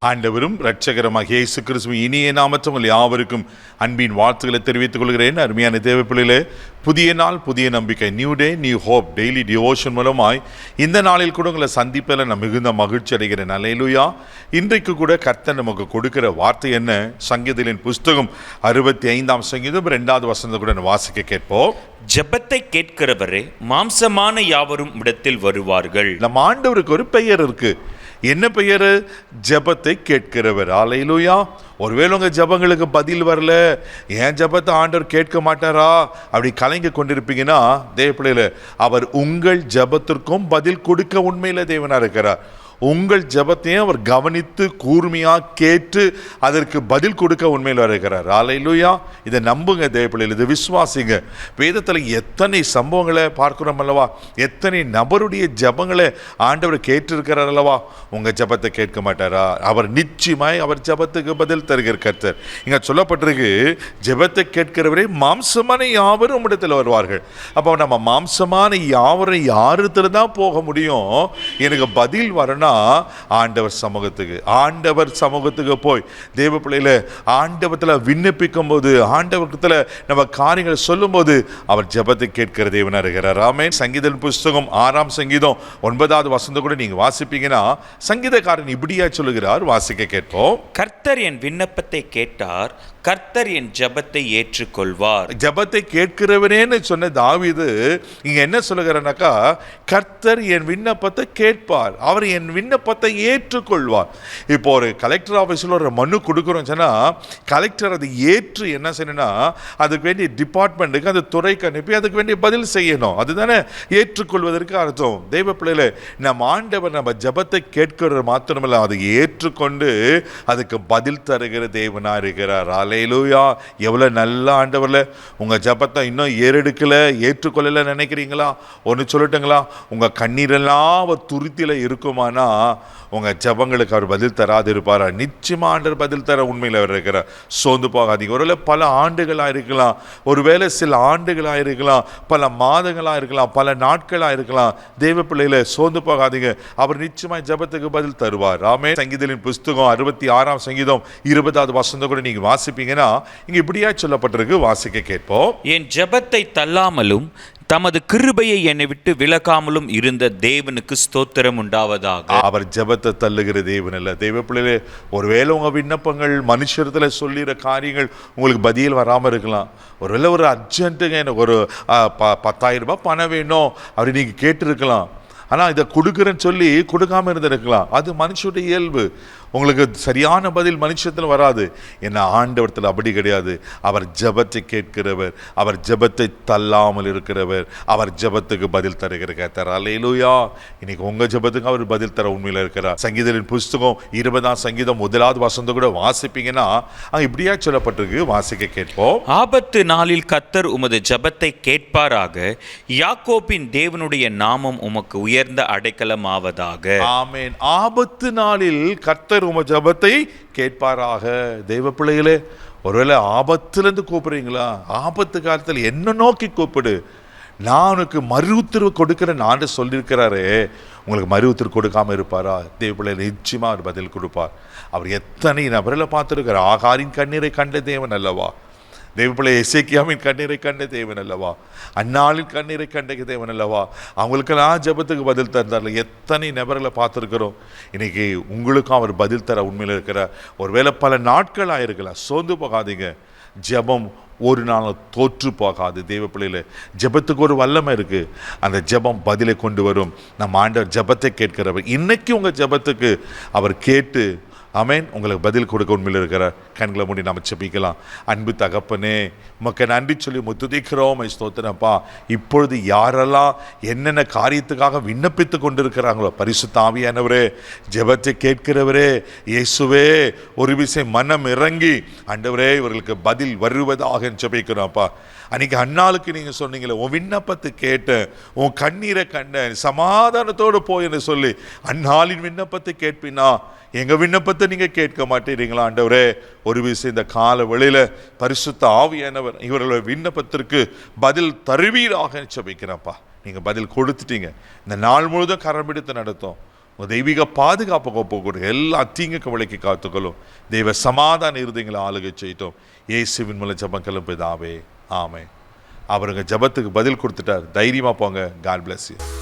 ஆண்டவரும் இரட்சகருமாகிய இயேசு கிறிஸ்துவின் இனிய நாமத்தில் உங்கள் யாவருக்கும் அன்பின் வாழ்த்துக்களை தெரிவித்துக் கொள்கிறேன். அருமையான தேவப்பிள்ளைகளே, புதிய நாள் புதிய நம்பிக்கை, new day new hope daily devotion மூலமாய் இந்த நாளில் கூட உங்களை சந்திப்பதில் நான் மிகுந்த மகிழ்ச்சி அடைகிறேன். அல்லேலூயா. இன்றைக்கு கூட கர்த்தர் நமக்கு கொடுக்கிற வார்த்தை என்ன? சங்கீதங்களின் புஸ்தகம் 65ஆம் சங்கீதம் 2வது வசனத்தை கூட வாசிக்க கேட்போம். ஜெபத்தை கேட்கிறவரே மாம்சமான யாவரும் இடத்தில் வருவார்கள். நம்ம ஆண்டவருக்கு ஒரு பெயர் இருக்கு. என்ன பெயர்? ஜெபத்தை கேட்கிறவர். அல்லேலூயா. ஒருவேளை உங்க ஜெபங்களுக்கு பதில் வரல, ஏன் ஜெபத்தை ஆண்டவர் கேட்க மாட்டாரா அப்படி கலங்கி கொண்டிருப்பீங்கன்னா, தேவ பிள்ளைகளே, அவர் உங்கள் ஜெபத்திற்கும் பதில் கொடுக்க உண்மையில தேவனா இருக்கிறார். உங்கள் ஜெபத்தையும் அவர் கவனித்து கூர்மையாக கேட்டு அதற்கு பதில் கொடுக்க உண்மையில் இருக்கிறார். அல்லேலூயா. இதை நம்புங்க தேவ பிள்ளைகள், இதை விசுவாசிங்க. வேதத்தில் எத்தனை சம்பவங்களை பார்க்கிறோம் அல்லவா? எத்தனை நபருடைய ஜெபங்களை ஆண்டவர் கேட்டிருக்கிறார் அல்லவா? உங்கள் ஜெபத்தை கேட்க மாட்டாரா? அவர் நிச்சயமாய் அவர் ஜெபத்துக்கு பதில் தருகிற கர்த்தர். இங்கே சொல்லப்பட்டிருக்கு, ஜெபத்தை கேட்கிறவரே மாம்சமான யாவரும் இடத்துல வருவார்கள். அப்போ நம்ம மாம்சமான யாவரும் யாருத்துல தான் போக முடியும்? எனக்கு பதில் வரணும் ஆண்டவர் சமூகத்துக்கு போய் தேவ பிள்ளையில ஆண்டவத்துல விண்ணப்பிக்கும் போது, ஆண்டவத்துல நம்ம காரியங்களை சொல்லும் போது அவர் ஜெபத்தை கேட்கிற தேவனா இருக்கிறார். ஆமென். சங்கீதம் புஸ்தகம் 6ஆம் சங்கீதம் 9வது வசனத்தை கூட நீங்க வாசிப்பீங்கன்னா, சங்கீதக்காரன் இப்படியா சொல்லுகிறார், வாசிக்க கேட்போம். கர்த்தர் என் விண்ணப்பத்தை கேட்டார், கர்த்தர் என் ஜெபத்தை ஏற்றுக்கொள்வார். ஜெபத்தை கேட்கிறவரேன்னு சொன்ன தாவீது இங்க என்ன சொல்லுகிறார்னாக்கா, கர்த்தர் என் விண்ணப்பத்தை கேட்பார், அவர் என் விண்ணப்பத்தை ஏற்றுக்கொள்வார். இப்போ ஒரு கலெக்டர் ஆஃபீஸில் ஒரு மனு கொடுக்குறோம் சொன்னா, கலெக்டர் அதை ஏற்று என்ன செய்யணும்னா, அதுக்கு வேண்டிய டிபார்ட்மெண்ட்டுக்கு அந்த துறைக்கு அனுப்பி அதுக்கு வேண்டிய பதில் செய்யணும். அதுதானே ஏற்றுக்கொள்வதற்கு அர்த்தம். தெய்வ பிள்ளைகளே, நம்ம ஆண்டவர் நம்ம ஜெபத்தை கேட்கிறது மாத்திரமல்ல, அதை ஏற்றுக்கொண்டு அதுக்கு பதில் தருகிற தேவனா இருக்கிறார். அல்லேலூயா. எவ்வளவு நல்ல ஆண்டவர்ல. உங்க ஜெபத்தை இன்னும் ஏறெடுக்கல, ஏற்றுக்கொள்ளல நினைக்கிறீங்களா? ஒன்று சொல்லட்டுங்களா? உங்க கண்ணீரெல்லாம் அவர் துருத்தில இருக்குமானா உங்க ஜெபங்களுக்கு அவர் பதில் தராது இருப்பாரா? நிச்சயமா ஆண்டவர் பதில் தர உண்மையில் அவர் இருக்கிறார். சோர்ந்து போகாதீங்க. ஒருவேளை பல ஆண்டுகளாக இருக்கலாம், ஒருவேளை சில ஆண்டுகளாக இருக்கலாம், பல மாதங்களாக இருக்கலாம், பல நாட்களாக இருக்கலாம். தெய்வ பிள்ளைகளை சோர்ந்து போகாதீங்க, அவர் நிச்சயமா ஜெபத்துக்கு பதில் தருவார். ஆமென். சங்கீதங்களின் புஸ்தகம் 66ஆம் சங்கீதம் 20வது வசனத்தை கூட நீங்க வாசிப்பீங்கன்னா, இங்க இப்படியா சொல்லப்பட்டிருக்கு, வாசிக்க கேட்போம். என் ஜெபத்தை தள்ளாமலும் தமது கிருபையை என்னை விட்டு விலகாமலும் இருந்த தேவனுக்கு ஸ்தோத்திரம் உண்டாவதாக. அவர் ஜெபத்தை தள்ளுகிற தேவன் அல்ல. தெய்வ பிள்ளைகளே, ஒருவேளை உங்க விண்ணப்பங்கள் மனுஷத்துல சொல்லிற காரியங்கள் உங்களுக்கு பதில் வராம இருக்கலாம். ஒருவேளை ஒரு அர்ஜென்ட்டுங்க, எனக்கு ஒரு 10,000 ரூபாய் பணம் வேணும் அப்படி நீங்க கேட்டிருக்கலாம். ஆனால் இதை கொடுக்குறேன்னு சொல்லி கொடுக்காம இருந்திருக்கலாம். அது மனுஷனுடைய இயல்பு. உங்களுக்கு சரியான பதில் மனுஷத்தில் வராது. என்ன ஆண்டவரத்தில் அப்படி கிடையாது. அவர் ஜெபத்தை கேட்கிறவர், அவர் ஜெபத்தை தள்ளாமல் இருக்கிறவர், அவர் ஜெபத்துக்கு பதில் தருகிற கர்த்தர். அல்லேலூயா. இன்னைக்கு உங்க ஜெபத்துக்கு அவர் பதில் தர உண்மையில் இருக்கிறார். சங்கீதத்தின் புஸ்தகம் 20ஆம் சங்கீதம் 1வது வசனத்தை கூட வாசிப்பீங்கன்னா, அங்கே இப்படியா சொல்லப்பட்டிருக்கு, வாசிக்க கேட்போம். ஆபத்து நாளில் கர்த்தர் உமது ஜெபத்தை கேட்பாராக, யாக்கோபின் தேவனுடைய நாமம் உமக்கு உயர்ந்த அடைக்கலமாவதாக. ஆமென். ஆபத்து நாளில் கர்த்தர் உம ஜெபத்தை கேட்பாராக. தெய்வ பிள்ளைகளே, ஒருவேளை ஆபத்திலிருந்து கூப்பிடுறீங்களா? ஆபத்து காலத்தில் என்ன நோக்கி கூப்பிடு, நான் உனக்கு மறு உத்தரவு கொடுக்கிறேன் நான் சொல்லியிருக்கிறாரே. உங்களுக்கு மறு உத்தரவு கொடுக்காம இருப்பாரா? தேவ பிள்ளைகளை நிச்சயமா அவர் பதில் கொடுப்பார். அவர் எத்தனை நபரில் பார்த்துருக்கிறார். ஆகாரின் கண்ணீரை கண்ட தேவன் அல்லவா? தேவப்பிள்ளை எசேக்கியாவின் கண்ணீரை கண்ட தேவன் அல்லவா? அந்நாளின் கண்ணீரை கண்ட தேவன் அல்லவா? அவங்களுக்கெல்லாம் ஜெபத்துக்கு பதில் தந்தார்ல. எத்தனை நபர்களை பார்த்துருக்கிறோம். இன்னைக்கு உங்களுக்கும் அவர் பதில் தர உண்மையில் இருக்கிறார். ஒருவேளை பல நாட்களாக இருக்கலாம். சோர்ந்து போகாதீங்க. ஜெபம் ஒரு நாள் தோற்று போகாது. தேவ பிள்ளையில ஜெபத்துக்கு ஒரு வல்லமை இருக்கு. அந்த ஜெபம் பதிலை கொண்டு வரும். நம்ம ஆண்டவர் ஜெபத்தை கேட்கிறவர். இன்னைக்கு உங்க ஜெபத்துக்கு அவர் கேட்டு, ஆமென், உங்களுக்கு பதில் கொடுக்க உண்மையில் இருக்கிறார். கண்களை மூடி நம்ம ஜெபிக்கலாம். அன்பு தகப்பனே, உமக்கு நன்றி சொல்லி முத்துதிக்கிறோம். ஸ்தோத்திரப்பா. இப்பொழுது யாரெல்லாம் என்னென்ன காரியத்துக்காக விண்ணப்பித்து கொண்டிருக்கிறாங்களோ, பரிசுத்த ஆவியானவரே, ஜெபத்தை கேட்கிறவரே, இயேசுவே, ஒரு விஷயம் மனம் இறங்கி ஆண்டவரே இவர்களுக்கு பதில் வருவதாக ஜெபிக்கிறோம்ப்பா. அன்னைக்கு அண்ணாளுக்கு நீங்க சொன்னீங்களே, உன் விண்ணப்பத்தை கேட்டேன், உன் கண்ணீரை கண்டேன், சமாதானத்தோடு போயின்னு சொல்லி அந்நாளின் விண்ணப்பத்தை கேட்பினா எங்க விண்ணப்பத்தை நீங்க கேட்க மாட்டேறீங்களா? ஆண்டவரே, ஒரு விஷயம் இந்த கால வேளையில பரிசுத்த ஆவியானவர் இவர்களுடைய விண்ணப்பத்திற்கு பதில் தருவீராக ஜெபிக்கிறேன்ப்பா. நீங்க பதில் கொடுத்துட்டீங்க. இந்த நாள் முழுதும் கரம் பிடித்து நடத்தும். உங்கள் தெய்வீக பாதுகாப்பு ஒப்புக்கொடு, எல்லா தீங்குக்கு விலைக்கு காத்துக்கொள்ளும். தெய்வ சமாதான இருதயங்களை ஆளுகை செய்யட்டும். இயேசுவின் மூலம் ஜெபங்களும் பிதாவே, ஆமென். அவருங்க ஜெபத்துக்கு பதில் கொடுத்துட்டார். தைரியமாக போங்க. God bless you.